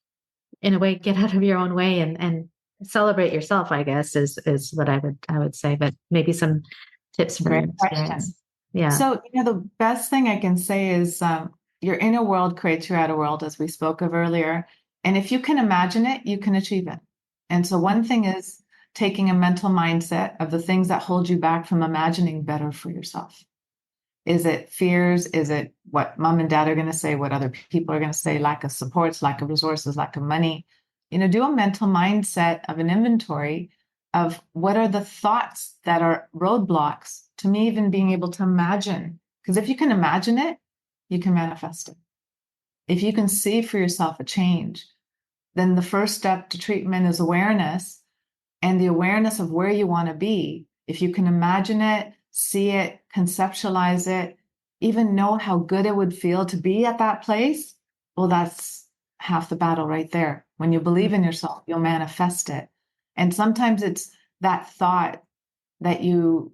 in a way, get out of your own way and celebrate yourself, I guess, is what I would say, but maybe some tips from Great your experience. question. Yeah. So, the best thing I can say is your inner world creates your outer world, as we spoke of earlier. And if you can imagine it, you can achieve it. And so, one thing is taking a mental mindset of the things that hold you back from imagining better for yourself. Is it fears? Is it what mom and dad are going to say, what other people are going to say, lack of supports, lack of resources, lack of money? Do a mental mindset of an inventory of what are the thoughts that are roadblocks to me even being able to imagine. Because if you can imagine it, you can manifest it. If you can see for yourself a change, then the first step to treatment is awareness. and the awareness of where you want to be, if you can imagine it, see it, conceptualize it, even know how good it would feel to be at that place, well, that's half the battle right there. When you believe in yourself, you'll manifest it. And sometimes it's that thought that you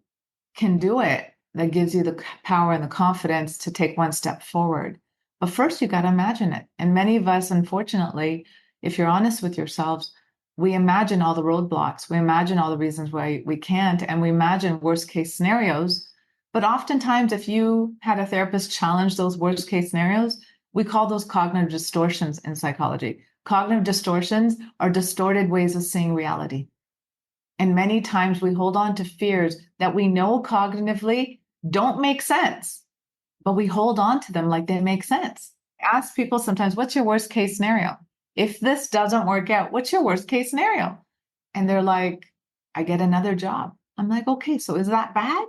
can do it that gives you the power and the confidence to take one step forward. But first, you got to imagine it. And many of us, unfortunately, if you're honest with yourselves, we imagine all the roadblocks. We imagine all the reasons why we can't, and we imagine worst case scenarios. But oftentimes, if you had a therapist challenge those worst case scenarios, we call those cognitive distortions in psychology. Cognitive distortions are distorted ways of seeing reality. And many times we hold on to fears that we know cognitively don't make sense, but we hold on to them like they make sense. I ask people sometimes, what's your worst case scenario? If this doesn't work out, what's your worst case scenario? And they're like, I get another job. I'm like, okay, so is that bad?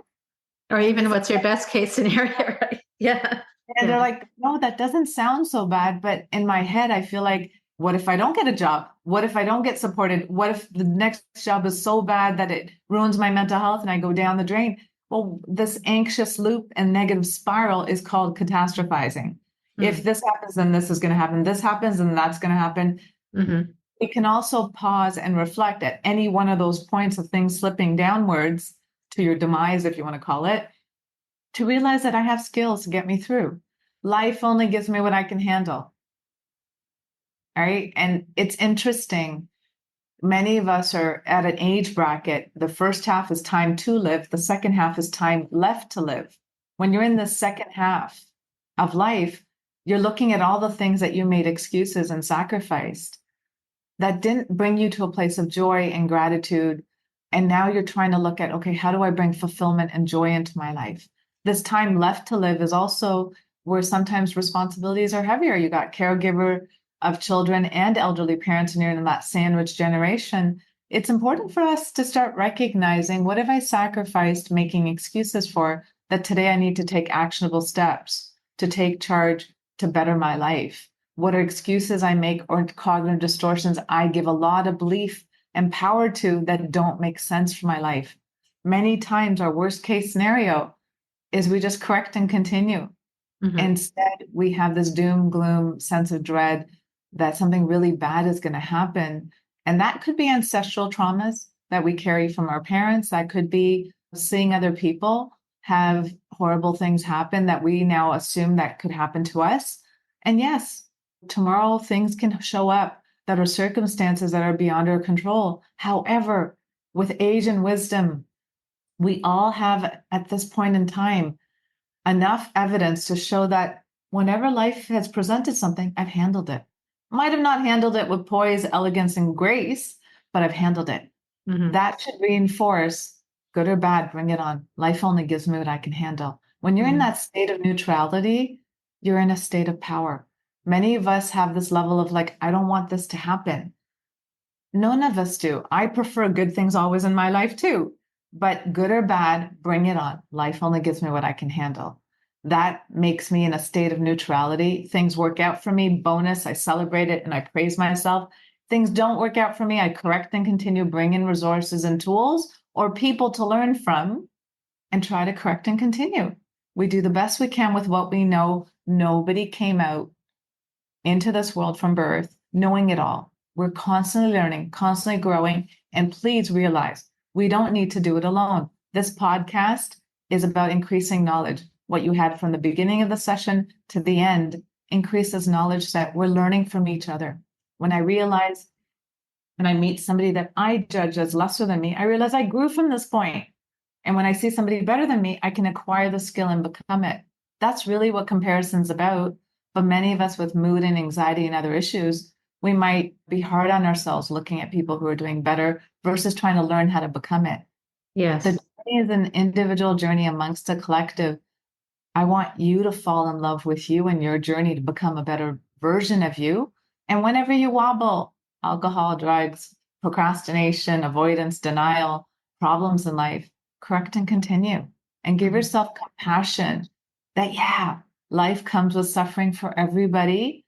Or even what's your best case scenario, right? Yeah. And they're like, no, that doesn't sound so bad. But in my head, I feel like, what if I don't get a job? What if I don't get supported? What if the next job is so bad that it ruins my mental health and I go down the drain? Well, this anxious loop and negative spiral is called catastrophizing. If this happens, then this is going to happen. This happens, and that's going to happen. We can also pause and reflect at any one of those points of things slipping downwards to your demise, if you want to call it, to realize that I have skills to get me through. Life only gives me what I can handle. All right. And it's interesting. Many of us are at an age bracket. The first half is time to live. The second half is time left to live. When you're in the second half of life, you're looking at all the things that you made excuses and sacrificed that didn't bring you to a place of joy and gratitude. And now you're trying to look at, okay, how do I bring fulfillment and joy into my life? This time left to live is also where sometimes responsibilities are heavier. You got caregiver of children and elderly parents, and you're in that sandwich generation. It's important for us to start recognizing, what have I sacrificed making excuses for, that today I need to take actionable steps to take charge to better my life? What are excuses I make or cognitive distortions I give a lot of belief and power to that don't make sense for my life? Many times our worst case scenario is we just correct and continue. Instead, we have this doom, gloom, sense of dread that something really bad is going to happen. And that could be ancestral traumas that we carry from our parents. That could be seeing other people have horrible things happen that we now assume that could happen to us. And yes, tomorrow things can show up that are circumstances that are beyond our control. However, with age and wisdom, we all have at this point in time enough evidence to show that whenever life has presented something, I've handled it. Might have not handled it with poise, elegance, and grace, but I've handled it. That should reinforce, good or bad, bring it on. Life only gives me what I can handle. When you're in that state of neutrality, you're in a state of power. Many of us have this level of like, I don't want this to happen. None of us do. I prefer good things always in my life too, but good or bad, bring it on. Life only gives me what I can handle. That makes me in a state of neutrality. Things work out for me, bonus, I celebrate it and I praise myself. Things don't work out for me, I correct and continue, bring in resources and tools or people to learn from and try to correct and continue. We do the best we can with what we know. Nobody came out into this world from birth knowing it all. We're constantly learning, constantly growing. And please realize we don't need to do it alone. This podcast is about increasing knowledge. What you had from the beginning of the session to the end increases knowledge that we're learning from each other. When I realize, when I meet somebody that I judge as lesser than me, I realize I grew from this point. And when I see somebody better than me, I can acquire the skill and become it. That's really what comparison's about. But many of us with mood and anxiety and other issues, we might be hard on ourselves looking at people who are doing better versus trying to learn how to become it. Yes. The journey is an individual journey amongst a collective. I want you to fall in love with you and your journey to become a better version of you. And whenever you wobble, alcohol, drugs, procrastination, avoidance, denial, problems in life, correct and continue and give yourself compassion that, yeah, life comes with suffering for everybody.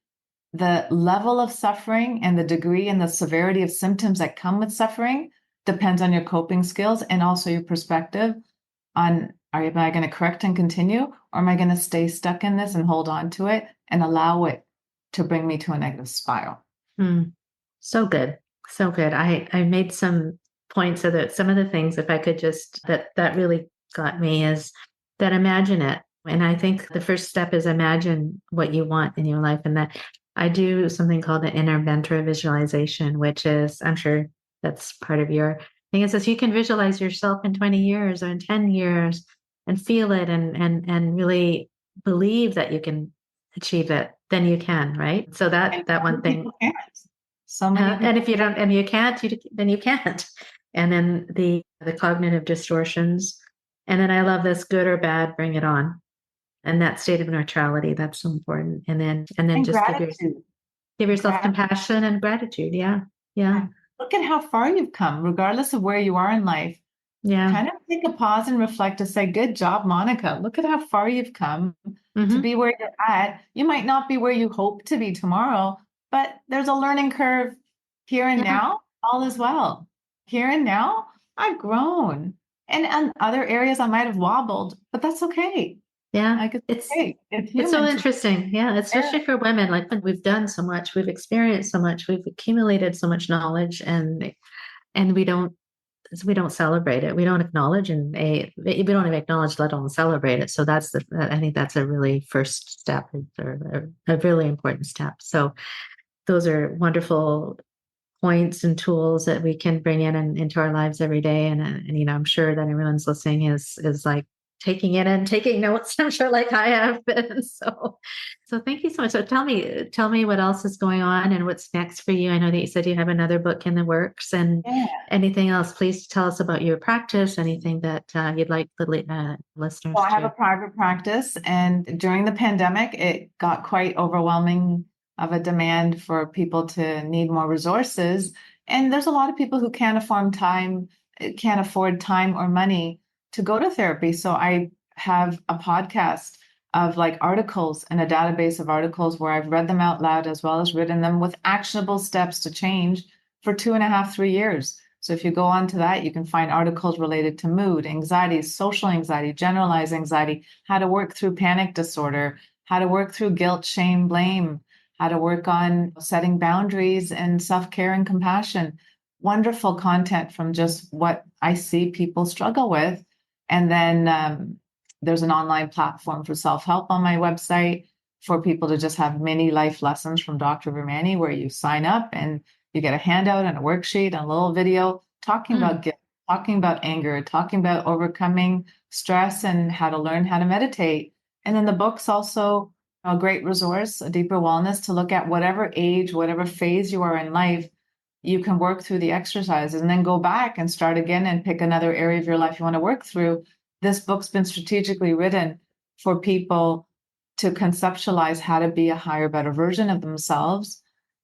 The level of suffering and the degree and the severity of symptoms that come with suffering depends on your coping skills and also your perspective on, am I going to correct and continue, or am I going to stay stuck in this and hold on to it and allow it to bring me to a negative spiral? Mm. So good. So good. I made some points so that some of the things, if I could just, that really got me is that imagine it. And I think the first step is imagine what you want in your life. And that I do something called the inner mentor visualization, which is, I'm sure that's part of your thing. It says you can visualize yourself in 20 years or in 10 years and feel it and really believe that you can achieve it, then you can, right? So And that one many thing. people can't. So many And people. if you don't, and you can't, then you can't. And then the cognitive distortions. And then I love this: good or bad, bring it on. And that state of neutrality, that's so important. And then And just gratitude. give yourself Gratitude. compassion and gratitude. Yeah. Yeah. Look at how far you've come, regardless of where you are in life. Yeah. Kind of take a pause and reflect to say, good job, Monica. Look at how far you've come to Hmm. be where you're at. You might not be where you hope to be tomorrow, but there's a learning curve here and Yeah. now, all is well. Here and now, I've grown. And in other areas, I might have wobbled, but that's okay. Yeah. Like, it's okay. It's It's so human to interesting. Yeah. share. Especially for women, like when we've done so much, we've experienced so much, we've accumulated so much knowledge and we don't celebrate it. We don't acknowledge we don't even acknowledge, let alone celebrate it. So I think that's a really first step or a really important step. So those are wonderful points and tools that we can bring in and into our lives every day. And I'm sure that everyone's listening is like taking it and taking notes. I'm sure like I have been. So thank you so much. So tell me what else is going on and what's next for you. I know that you said you have another book in the works and Yeah. anything else. Please tell us about your practice, anything that you'd like the listeners So I have a to. private practice, and during the pandemic, it got quite overwhelming of a demand for people to need more resources. And there's a lot of people who can't afford time or money to go to therapy. So I have a podcast of like articles and a database of articles where I've read them out loud as well as written them with actionable steps to change for 2.5, 3 years. So if you go on to that, you can find articles related to mood, anxiety, social anxiety, generalized anxiety, how to work through panic disorder, how to work through guilt, shame, blame, how to work on setting boundaries and self-care and compassion. Wonderful content from just what I see people struggle with. And then there's an online platform for self-help on my website for people to just have mini life lessons from Dr. Vermani, where you sign up and you get a handout and a worksheet and a little video talking about Mm, guilt, talking about anger, talking about overcoming stress and how to learn how to meditate. And then the book's also a great resource, a deeper wellness to look at whatever age, whatever phase you are in life. You can work through the exercises and then go back and start again and pick another area of your life you want to work through. This book's been strategically written for people to conceptualize how to be a higher, better version of themselves.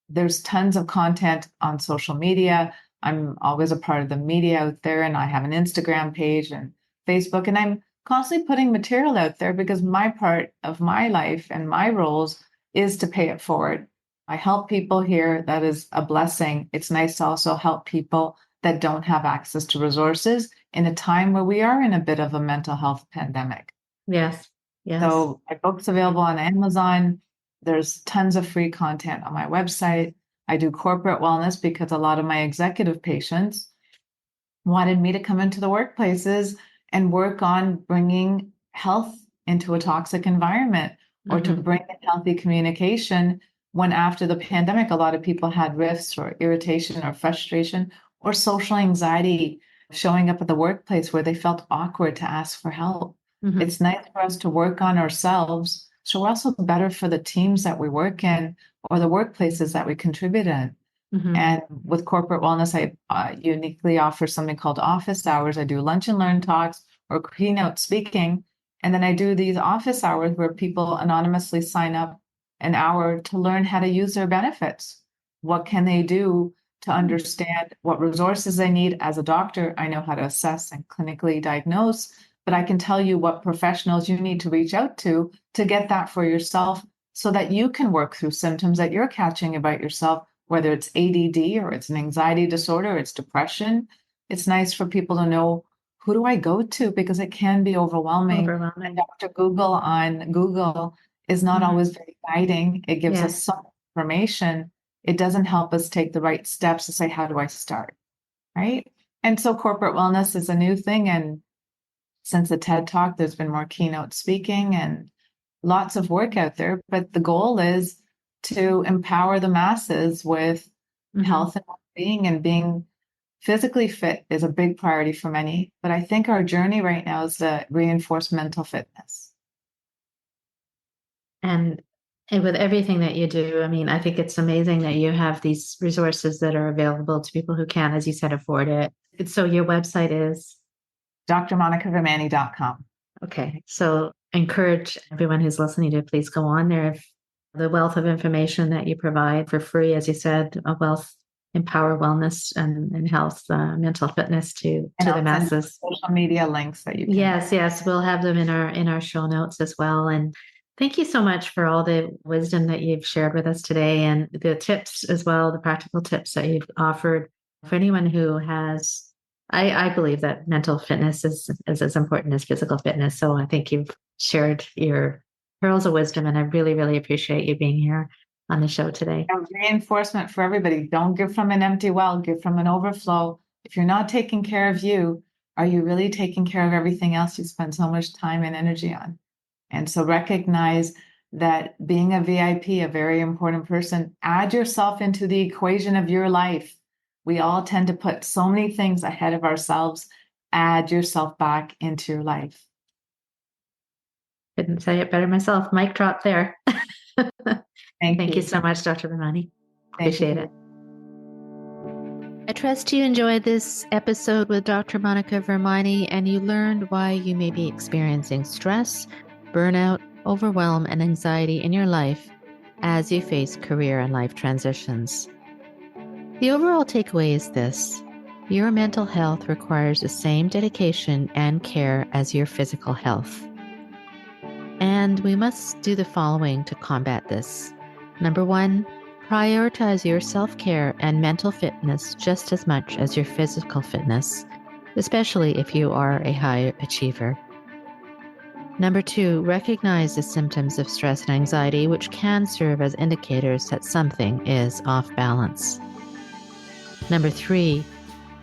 There's tons of content on social media. I'm always a part of the media out there, and I have an Instagram page and Facebook, and I'm constantly putting material out there because my part of my life and my roles is to pay it forward. I help people here. That is a blessing. It's nice to also help people that don't have access to resources in a time where we are in a bit of a mental health pandemic. yes. Yes. So my book's available on Amazon. There's tons of free content on my website. I do corporate wellness because a lot of my executive patients wanted me to come into the workplaces and work on bringing health into a toxic environment or to Hmm. bring in healthy communication when after the pandemic, a lot of people had rifts or irritation or frustration or social anxiety showing up at the workplace where they felt awkward to ask for help. Hmm. It's nice for us to work on ourselves so we're also better for the teams that we work in or the workplaces that we contribute in. Hmm. And with corporate wellness, I uniquely offer something called office hours. I do lunch and learn talks or keynote speaking. And then I do these office hours where people anonymously sign up an hour to learn how to use their benefits. What can they do to understand what resources they need? As a doctor, I know how to assess and clinically diagnose, but I can tell you what professionals you need to reach out to get that for yourself so that you can work through symptoms that you're catching about yourself, whether it's ADD or it's an anxiety disorder, it's depression. it's nice for people to know, who do I go to? Because it can be overwhelming. And Overwhelming. Dr. Google on Google is not Mhm. always very guiding. It gives us Yes. some information. It doesn't help us take the right steps to say, how do I start? Right? And so corporate wellness is a new thing. And since the TED Talk, there's been more keynote speaking and lots of work out there. But the goal is to empower the masses with Mhm. health and well-being, and being physically fit is a big priority for many. But I think our journey right now is to reinforce mental fitness. And with everything that you do, I mean, I think it's amazing that you have these resources that are available to people who can, as you said, afford it. So your website is? drmonicavermani.com. Okay. So encourage everyone who's listening to please go on there. If the wealth of information that you provide for free, as you said, a wealth, empower wellness and health, mental fitness to And the I'll send you masses. social media links that you can. Yes, we'll have them in our show notes as well. And thank you so much for all the wisdom that you've shared with us today, and the tips as well, the practical tips that you've offered for anyone who has. I believe that mental fitness is as important as physical fitness. So I think you've shared your pearls of wisdom, and I really, really appreciate you being here on the show today. And reinforcement for everybody. Don't give from an empty well, give from an overflow. If you're not taking care of you, are you really taking care of everything else you spend so much time and energy on? And so recognize that being a VIP, a very important person, add yourself into the equation of your life. We all tend to put so many things ahead of ourselves. Add yourself back into your life. Couldn't say it better myself. Mic drop there. Thank you so much, Dr. Ramani. Thank Appreciate you. it. I trust you enjoyed this episode with Dr. Monica Vermani, and you learned why you may be experiencing stress, burnout, overwhelm, and anxiety in your life as you face career and life transitions. The overall takeaway is this: your mental health requires the same dedication and care as your physical health. And we must do the following to combat this. Number 1, prioritize your self-care and mental fitness just as much as your physical fitness, especially if you are a high achiever. Number 2, recognize the symptoms of stress and anxiety, which can serve as indicators that something is off balance. Number 3,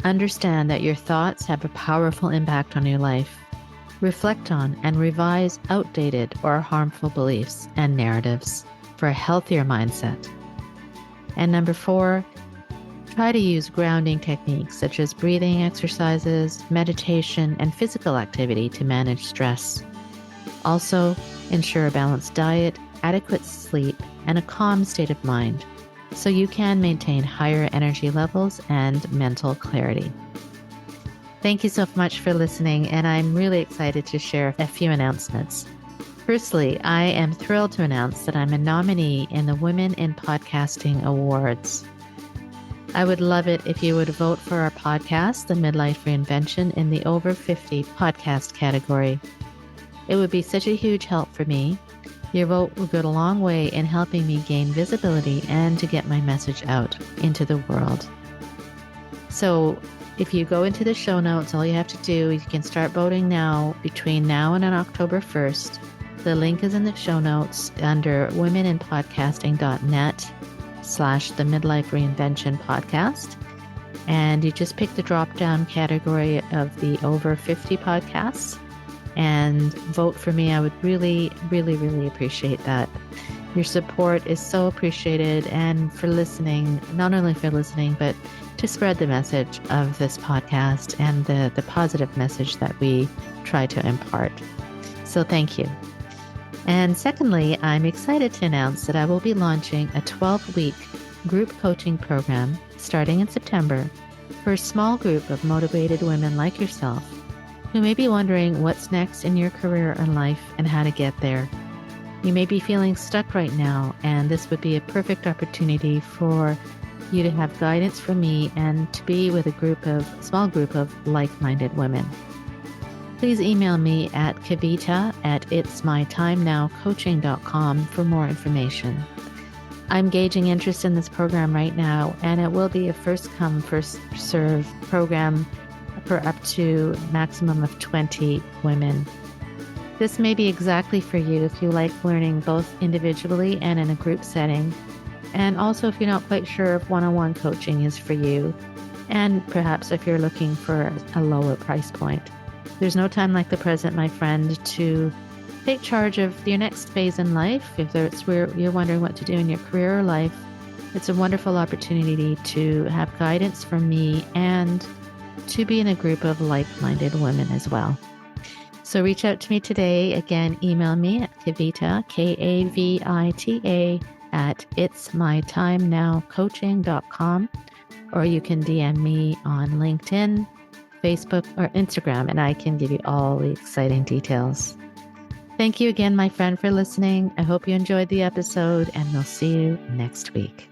understand that your thoughts have a powerful impact on your life. Reflect on and revise outdated or harmful beliefs and narratives for a healthier mindset. And number 4, try to use grounding techniques such as breathing exercises, meditation, and physical activity to manage stress. Also, ensure a balanced diet, adequate sleep, and a calm state of mind so you can maintain higher energy levels and mental clarity. Thank you so much for listening, and I'm really excited to share a few announcements. Firstly, I am thrilled to announce that I'm a nominee in the Women in Podcasting Awards. I would love it if you would vote for our podcast, The Midlife Reinvention, in the Over 50 podcast category. It would be such a huge help for me. Your vote will go a long way in helping me gain visibility and to get my message out into the world. So if you go into the show notes, all you have to do, you can start voting now between now and on October 1st. The link is in the show notes under womeninpodcasting.net/the Midlife Reinvention podcast. And you just pick the drop-down category of the over 50 podcasts and vote for me. I would really, really, really appreciate that. Your support is so appreciated, and for listening, not only for listening, but to spread the message of this podcast and the positive message that we try to impart. So thank you. And secondly, I'm excited to announce that I will be launching a 12-week group coaching program starting in September for a small group of motivated women like yourself who may be wondering what's next in your career and life and how to get there. You may be feeling stuck right now, and this would be a perfect opportunity for you to have guidance from me and to be with a small group of like-minded women. Please email me at kavita@itsmytimenowcoaching.com for more information. I'm gauging interest in this program right now, and it will be a first come, first serve program for up to maximum of 20 women. This may be exactly for you if you like learning both individually and in a group setting. And also if you're not quite sure if one-on-one coaching is for you, and perhaps if you're looking for a lower price point. There's no time like the present, my friend, to take charge of your next phase in life. If it's where you're wondering what to do in your career or life, it's a wonderful opportunity to have guidance from me and to be in a group of like-minded women as well. So reach out to me today. Again, email me at Kavita, Kavita, at itsmytimenowcoaching.com, or you can DM me on LinkedIn, Facebook, or Instagram, and I can give you all the exciting details. Thank you again, my friend, for listening. I hope you enjoyed the episode, and we'll see you next week.